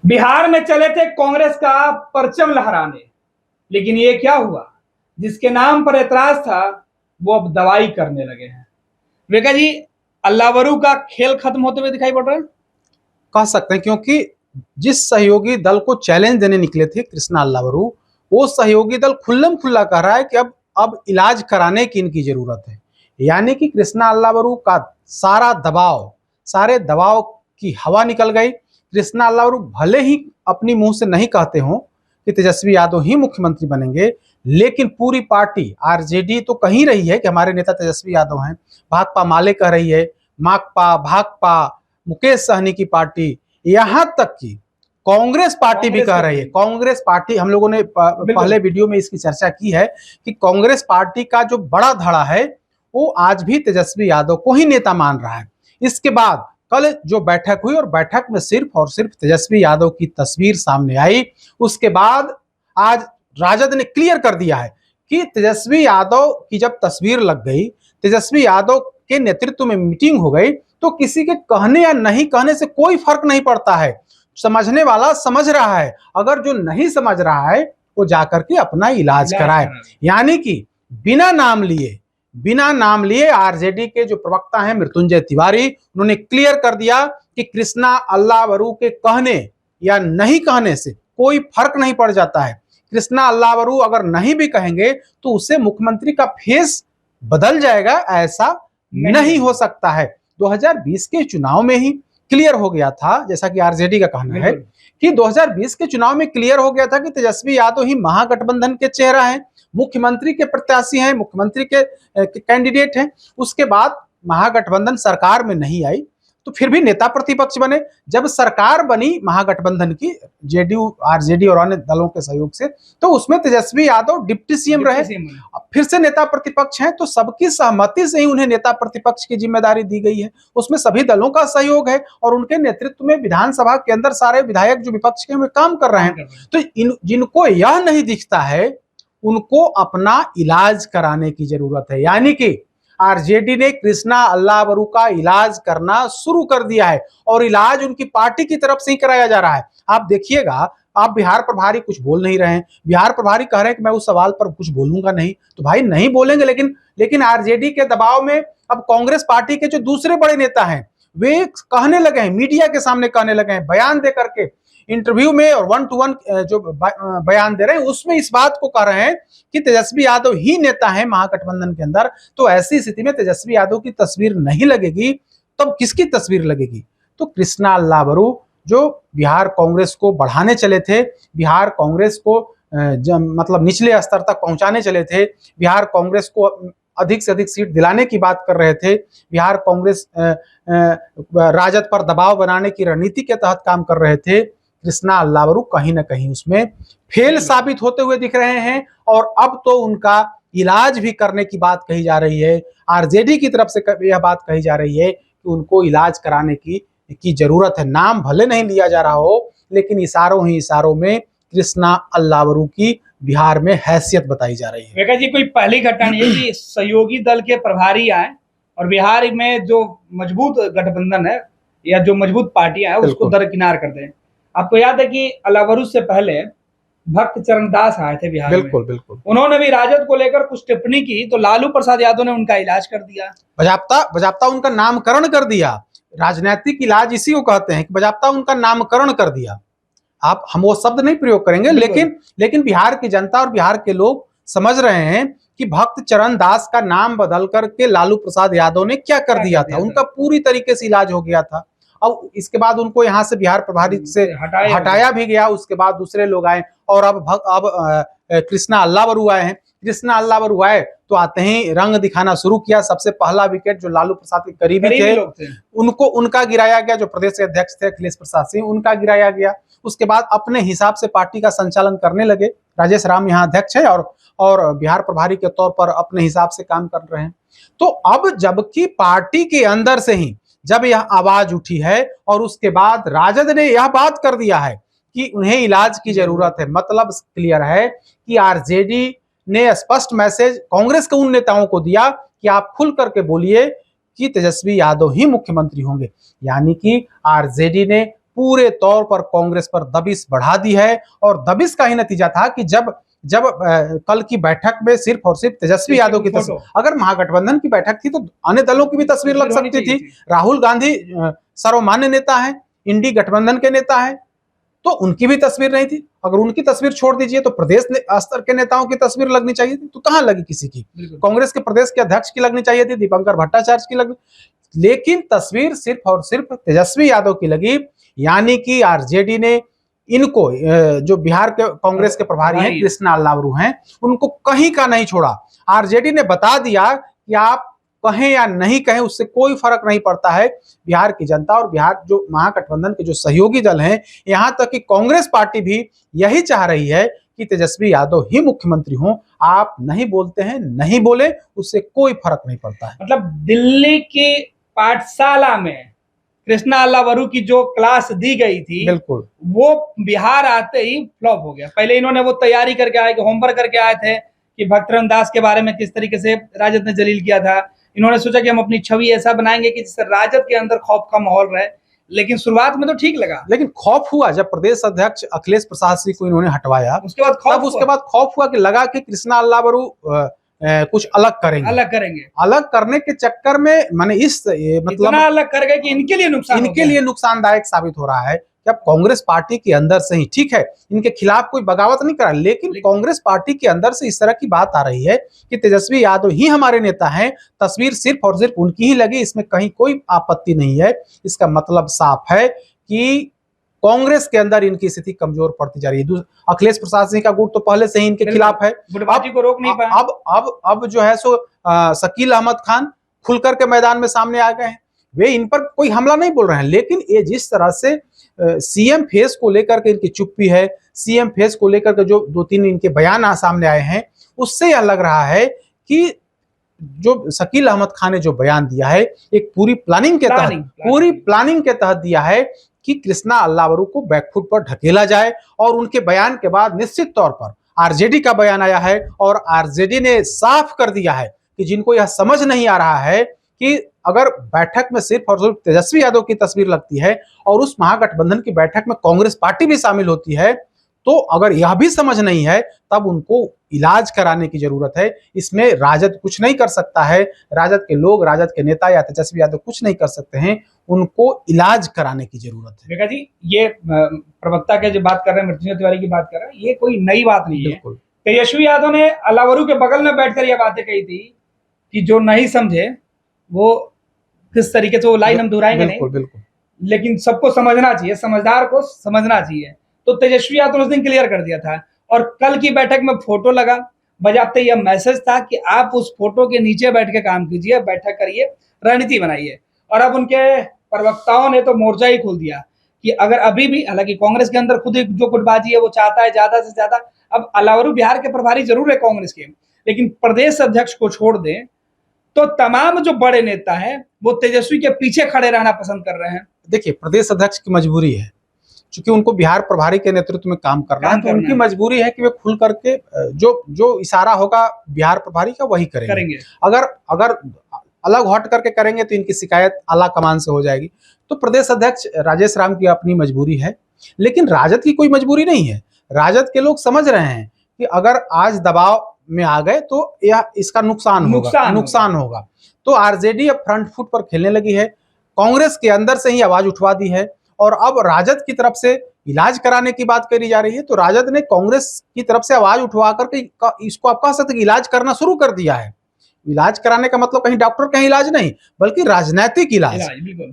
बिहार में चले थे कांग्रेस का परचम लहराने, लेकिन ये क्या हुआ? जिसके नाम पर ऐतराज था वो अब दवाई करने लगे हैं। विवेका जी, अल्लावरू का खेल खत्म होते हुए दिखाई पड़ रहा है। कह सकते हैं, क्योंकि जिस सहयोगी दल को चैलेंज देने निकले थे कृष्णा अल्लावरू, वो सहयोगी दल खुल्लम खुल्ला कह रहा है कि अब इलाज कराने की इनकी जरूरत है। यानी कि कृष्णा अल्लावरू का सारे दबाव की हवा निकल गई। कृष्णा अल्लावरू भले ही अपनी मुंह से नहीं कहते हो कि तेजस्वी यादव ही मुख्यमंत्री बनेंगे, लेकिन पूरी पार्टी आरजेडी तो कही रही है कि हमारे नेता तेजस्वी यादव हैं, भाकपा माले कह रही है, माकपा, भाकपा, मुकेश सहनी की पार्टी, यहां तक कि कांग्रेस पार्टी भी कह रही है। कांग्रेस पार्टी, हम लोगों ने पहले वीडियो में इसकी चर्चा की है कि कांग्रेस पार्टी का जो बड़ा धड़ा है वो आज भी तेजस्वी यादव को ही नेता मान रहा है। इसके बाद कल जो बैठक हुई और बैठक में सिर्फ और सिर्फ तेजस्वी यादव की तस्वीर सामने आई। उसके बाद आज राजद ने क्लियर कर दिया है कि तेजस्वी यादव की जब तस्वीर लग गई, तेजस्वी यादव के नेतृत्व में मीटिंग हो गई, तो किसी के कहने या नहीं कहने से कोई फर्क नहीं पड़ता है। समझने वाला समझ रहा है, अगर जो नहीं समझ रहा है वो जाकर के अपना इलाज कराए। यानी कि बिना नाम लिए आरजेडी के जो प्रवक्ता हैं मृत्युंजय तिवारी, उन्होंने क्लियर कर दिया कि कृष्णा अल्लावरू के कहने या नहीं कहने से कोई फर्क नहीं पड़ जाता है। कृष्णा अल्लावरू अगर नहीं भी कहेंगे तो उससे मुख्यमंत्री का फेस बदल जाएगा, ऐसा नहीं हो सकता है। 2020 के चुनाव में ही क्लियर हो गया था, जैसा कि आरजेडी का कहना है कि 2020 के चुनाव में क्लियर हो गया था कि तेजस्वी यादव ही महागठबंधन के चेहरा हैं, मुख्यमंत्री के प्रत्याशी हैं, मुख्यमंत्री के कैंडिडेट हैं। उसके बाद महागठबंधन सरकार में नहीं आई तो फिर भी नेता प्रतिपक्ष बने। जब सरकार बनी महागठबंधन की, जेडीयू, आरजेडी और अन्य दलों के सहयोग से, तो उसमें तेजस्वी यादव डिप्टी सीएम रहे। फिर से नेता प्रतिपक्ष हैं तो सबकी सहमति से ही उन्हें नेता प्रतिपक्ष की जिम्मेदारी दी गई है। उसमें सभी दलों का सहयोग है और उनके नेतृत्व में विधानसभा के अंदर सारे विधायक जो विपक्ष के काम कर रहे हैं। तो जिनको यह नहीं दिखता है उनको अपना इलाज कराने की जरूरत है। यानी कि आरजेडी ने कृष्णा अल्लावरू का इलाज करना शुरू कर दिया है और इलाज उनकी पार्टी की तरफ से ही कराया जा रहा है। आप देखिएगा, आप बिहार प्रभारी कुछ बोल नहीं रहे हैं, बिहार प्रभारी कह रहे हैं कि मैं उस सवाल पर कुछ बोलूंगा नहीं, तो भाई नहीं बोलेंगे, लेकिन आरजेडी के दबाव में अब कांग्रेस पार्टी के जो दूसरे बड़े नेता हैं वे कहने लगे हैं, मीडिया के सामने कहने लगे हैं, बयान दे करके, इंटरव्यू में और 1-to-1 जो बयान दे रहे हैं उसमें इस बात को कह रहे हैं कि तेजस्वी यादव ही नेता है महागठबंधन के अंदर। तो ऐसी स्थिति में तेजस्वी यादव की तस्वीर नहीं लगेगी, तब किसकी तस्वीर लगेगी? तो कृष्णा अल्लावरू जो बिहार कांग्रेस को बढ़ाने चले थे, बिहार कांग्रेस को मतलब निचले स्तर तक पहुंचाने चले थे, बिहार कांग्रेस को अधिक से अधिक सीट दिलाने की बात कर रहे थे, बिहार कांग्रेस राजद पर दबाव बनाने की रणनीति के तहत काम कर रहे थे, कृष्णा अल्लावरू कहीं ना कहीं उसमें फेल साबित होते हुए दिख रहे हैं। और अब तो उनका इलाज भी करने की बात कही जा रही है, आरजेडी की तरफ से यह बात कही जा रही है कि उनको इलाज कराने की जरूरत है। नाम भले नहीं लिया जा रहा हो, लेकिन इशारों ही इशारों में कृष्णा अल्लावरू की बिहार में हैसियत बताई जा रही है। विवेका जी, कोई पहली घटना नहीं है कि सहयोगी दल के प्रभारी आए और बिहार में जो मजबूत गठबंधन है या जो मजबूत पार्टियां हैं उसको दरकिनार कर दें। आपको याद है कि अल्लावरू से पहले भक्त चरण दास आए थे बिहार में। बिल्कुल। उन्होंने भी राजद को लेकर कुछ टिप्पणी की तो लालू प्रसाद यादव ने उनका इलाज कर दिया, बजाप्ता उनका नामकरण कर दिया। राजनीतिक इलाज इसी को कहते हैं कि बजाप्ता उनका नामकरण कर दिया। हम वो शब्द नहीं प्रयोग करेंगे, लेकिन बिहार की जनता और बिहार के लोग समझ रहे हैं कि भक्त चरण दास का नाम बदल करके लालू प्रसाद यादव ने क्या कर दिया था। उनका पूरी तरीके से इलाज हो गया था। अब इसके बाद उनको यहाँ से बिहार प्रभारी से हटाया भी गया, उसके बाद दूसरे लोग आए और अब कृष्णा अल्लावरू आए हैं। कृष्णा अल्लावरू आए तो आते ही रंग दिखाना शुरू किया। सबसे पहला विकेट जो लालू प्रसाद के करीबी थे उनका गिराया गया, जो प्रदेश के अध्यक्ष थे अखिलेश प्रसाद सिंह, उनका गिराया गया। उसके बाद अपने हिसाब से पार्टी का संचालन करने लगे। राजेश राम यहाँ अध्यक्ष है और बिहार प्रभारी के तौर पर अपने हिसाब से काम कर रहे हैं। तो अब जबकि पार्टी के अंदर से ही जब यह आवाज उठी है और उसके बाद राजद ने यह बात कर दिया है कि उन्हें इलाज की जरूरत है, मतलब क्लियर है कि आरजेडी ने स्पष्ट मैसेज कांग्रेस के उन नेताओं को दिया कि आप खुल करके बोलिए कि तेजस्वी यादव ही मुख्यमंत्री होंगे। यानी कि आरजेडी ने पूरे तौर पर कांग्रेस पर दबिश बढ़ा दी है। और दबिश का ही नतीजा था कि जब जब कल की बैठक में सिर्फ और सिर्फ तेजस्वी यादव की तस्वीर, अगर महागठबंधन की बैठक थी तो अन्य दलों की भी तस्वीर लग सकती थी। राहुल गांधी सर्वमान्य नेता है, इंडी गठबंधन के नेता है, तो उनकी भी तस्वीर नहीं थी। अगर उनकी तस्वीर छोड़ दीजिए तो प्रदेश स्तर के नेताओं की तस्वीर लगनी चाहिए थी, तो कहां लगी किसी की? कांग्रेस के प्रदेश के अध्यक्ष की लगनी चाहिए थी, दीपंकर भट्टाचार्य की लगनी, लेकिन तस्वीर सिर्फ और सिर्फ तेजस्वी यादव की लगी। यानी कि आरजेडी ने इनको, जो बिहार के कांग्रेस के प्रभारी हैं कृष्णा अल्लावरू हैं, उनको कहीं का नहीं छोड़ा। आरजेडी ने बता दिया कि आप कहें या नहीं कहें उससे कोई फर्क नहीं पड़ता है। बिहार की जनता और बिहार जो महागठबंधन के जो सहयोगी दल हैं, यहां तक कि कांग्रेस पार्टी भी यही चाह रही है कि तेजस्वी यादव ही मुख्यमंत्री हों। आप नहीं बोलते हैं, नहीं बोले, उससे कोई फर्क नहीं पड़ता है। मतलब दिल्ली की पाठशाला में कृष्णा अल्लावरू की जो क्लास दी गई थी, बिल्कुल, वो बिहार आते ही फ्लॉप हो गया। पहले इन्होंने वो तैयारी करके आए, होमवर्क करके आए थे कि भक्तरन दास के बारे में किस तरीके से राजद ने जलील किया था। इन्होंने सोचा कि हम अपनी छवि ऐसा बनाएंगे कि जिससे राजद के अंदर खौफ का माहौल रहे, लेकिन शुरुआत में तो ठीक लगा, लेकिन खौफ हुआ जब प्रदेश अध्यक्ष अखिलेश प्रसाद सिंह को इन्होंने हटवाया। उसके बाद खौफ हुआ कि लगा कि कृष्णा अल्लावरू कुछ अलग करेंगे। अलग करने के चक्कर में माने मतलब अलग कर गए कि इनके लिए नुकसानदायक साबित हो रहा है कि अब कांग्रेस पार्टी के अंदर से ही, ठीक है, इनके खिलाफ कोई बगावत नहीं करा, लेकिन कांग्रेस पार्टी के अंदर से इस तरह की बात आ रही है कि तेजस्वी यादव ही हमारे नेता हैं, तस्वीर सिर्फ और सिर्फ उनकी ही लगी, इसमें कहीं कोई आपत्ति नहीं है। इसका मतलब साफ है कि कांग्रेस के अंदर इनकी स्थिति कमजोर पड़ती जा रही है। अखिलेश प्रसाद सिंह का गुट तो पहले से ही इनके खिलाफ है, को रोक नहीं पाए। अब जो है सो शकील अहमद खान खुलकर के मैदान में सामने आ गए हैं। वे इन पर कोई हमला नहीं बोल रहे हैं, लेकिन ये जिस तरह से सीएम फेस को लेकर के इनकी चुप्पी है, सीएम फेस को लेकर के जो 2-3 इनके बयान सामने आए हैं, उससे यह लग रहा है कि जो शकील अहमद खान ने जो बयान दिया है, एक पूरी प्लानिंग के तहत दिया है कि कृष्णा अल्लावरू को बैकफुट पर ढकेला जाए। और उनके बयान के बाद निश्चित तौर पर आरजेडी का बयान आया है और आरजेडी ने साफ कर दिया है कि जिनको यह समझ नहीं आ रहा है कि अगर बैठक में सिर्फ और सिर्फ तेजस्वी यादव की तस्वीर लगती है और उस महागठबंधन की बैठक में कांग्रेस पार्टी भी शामिल होती है, तो अगर यह भी समझ नहीं है तब उनको इलाज कराने की जरूरत है। इसमें राजद कुछ नहीं कर सकता है, राजद के लोग, राजद के नेता या तेजस्वी यादव कुछ नहीं कर सकते हैं, उनको इलाज कराने की जरूरत है। देखा जी, ये प्रवक्ता के जो बात कर रहे हैं, मृत्युंजय तिवारी की बात कर रहे हैं, ये कोई नई बात नहीं है। तेजस्वी यादव ने अल्लावरू के बगल में बैठकर यह बातें कही थी कि जो नहीं समझे वो किस तरीके से वो लाइन हम दोहराएंगे नहीं, लेकिन सबको समझना चाहिए, समझदार को समझना चाहिए। तो तेजस्वी यादव ने उस दिन क्लियर कर दिया था। और कल की बैठक में फोटो लगा, बजाते यह मैसेज था कि आप उस फोटो के नीचे बैठ के काम कीजिए, बैठक करिए, रणनीति बनाइए। और अब उनके प्रवक्ताओं ने तो मोर्चा ही खोल दिया कि अगर अभी भी, हालांकि कांग्रेस के अंदर खुद जो गुटबाजी है वो चाहता है ज्यादा से ज्यादा, अब अल्लावरू बिहार के प्रभारी जरूर है कांग्रेस के, लेकिन प्रदेश अध्यक्ष को छोड़ दें तो तमाम जो बड़े नेता हैं वो तेजस्वी के पीछे खड़े रहना पसंद कर रहे हैं। देखिए, प्रदेश अध्यक्ष की मजबूरी है, क्योंकि उनको बिहार प्रभारी के नेतृत्व में काम करना है, तो उनकी मजबूरी है कि वे खुल करके जो इशारा होगा बिहार प्रभारी का वही करेंगे। अगर अलग हट करके करेंगे तो इनकी शिकायत आला कमान से हो जाएगी। तो प्रदेश अध्यक्ष राजेश राम की अपनी मजबूरी है, लेकिन राजद की कोई मजबूरी नहीं है। राजद के लोग समझ रहे हैं कि अगर आज दबाव में आ गए तो यह इसका नुकसान होगा। तो आरजेडी अब फ्रंट फुट पर खेलने लगी है, कांग्रेस के अंदर से ही आवाज उठवा दी है और अब राजद की तरफ से इलाज कराने की बात करी जा रही है। तो राजद ने कांग्रेस की तरफ से आवाज उठवा करके इसको आप कह सकते हैं इलाज करना शुरू कर दिया है। इलाज कराने का मतलब कहीं डॉक्टर का इलाज नहीं, बल्कि राजनीतिक इलाज।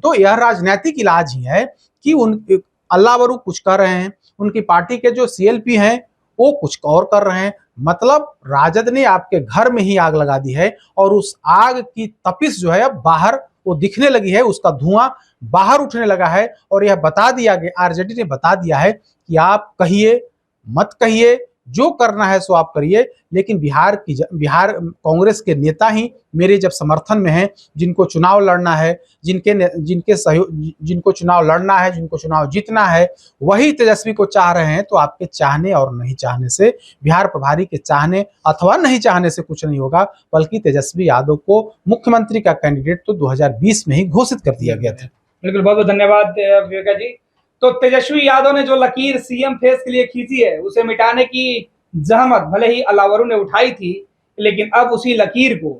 तो यह राजनीतिक इलाज ही है कि अल्लावरू कुछ कर रहे हैं, उनकी पार्टी के जो सीएलपी हैं वो कुछ और कर रहे हैं। मतलब राजद ने आपके घर में ही आग लगा दी है और उस आग की तपिश जो है अब बाहर वो दिखने लगी है, उसका धुआं बाहर उठने लगा है। और यह बता दिया गया, आरजेडी ने बता दिया है कि आप कहिए मत कहिए, जो करना है सो आप करिए, लेकिन बिहार कांग्रेस के नेता ही मेरे जब समर्थन में हैं, जिनको चुनाव लड़ना है, जिनको चुनाव लड़ना है, जिनको चुनाव जीतना है, वही तेजस्वी को चाह रहे हैं। तो आपके चाहने और नहीं चाहने से, बिहार प्रभारी के चाहने अथवा नहीं चाहने से कुछ नहीं होगा, बल्कि तेजस्वी यादव को मुख्यमंत्री का कैंडिडेट तो 2020 में ही घोषित कर दिया गया था। बिल्कुल, बहुत बहुत धन्यवाद विवेका जी। तो तेजस्वी यादव ने जो लकीर सीएम फेस के लिए खींची है उसे मिटाने की जहमत भले ही अलावरू ने उठाई थी, लेकिन अब उसी लकीर को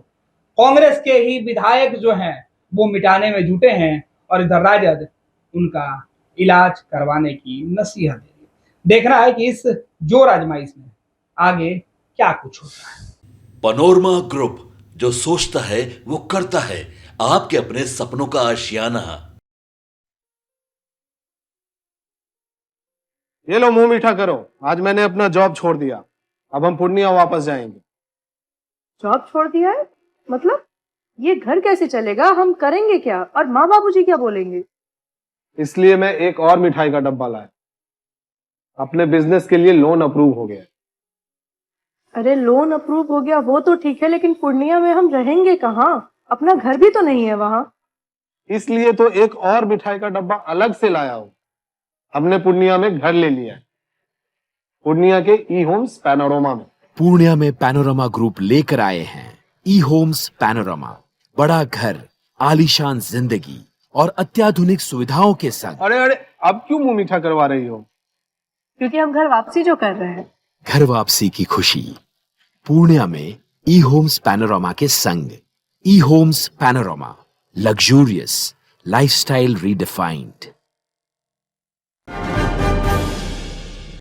कांग्रेस के ही विधायक जो हैं वो मिटाने में जुटे हैं और इधर राजद उनका इलाज करवाने की नसीहत दे रही है। देखना है कि इस जोर आजमाइश में आगे क्या कुछ होता है। पनोरमा ग्रुप, जो सोचता है वो करता है। आपके अपने सपनों का आशियाना। ये लो मुंह मीठा करो, आज मैंने अपना जॉब छोड़ दिया, अब हम पूर्णिया वापस जाएंगे। जॉब छोड़ दिया है? मतलब ये घर कैसे चलेगा? हम करेंगे क्या? और माँ बाबूजी क्या बोलेंगे? इसलिए मैं एक और मिठाई का डब्बा लाया। अपने बिजनेस के लिए लोन अप्रूव हो गया। अरे लोन अप्रूव हो गया वो तो ठीक है, लेकिन पूर्णिया में हम रहेंगे कहाँ? अपना घर भी तो नहीं है वहां। इसलिए तो एक और मिठाई का डब्बा अलग से लाया हूं। हमने पूर्णिया में घर ले लिया है, पूर्णिया के ई होम्स पैनोरमा में। पूर्णिया में पैनोरमा ग्रुप लेकर आए हैं ई होम्स पैनोरमा। बड़ा घर, आलीशान जिंदगी और अत्याधुनिक सुविधाओं के संग। अरे अब क्यों मुंह मीठा करवा रही हो? क्योंकि हम घर वापसी जो कर रहे हैं। घर वापसी की खुशी पूर्णिया में ई होम्स पैनोरमा के संग। ई homes panorama, luxurious lifestyle redefined.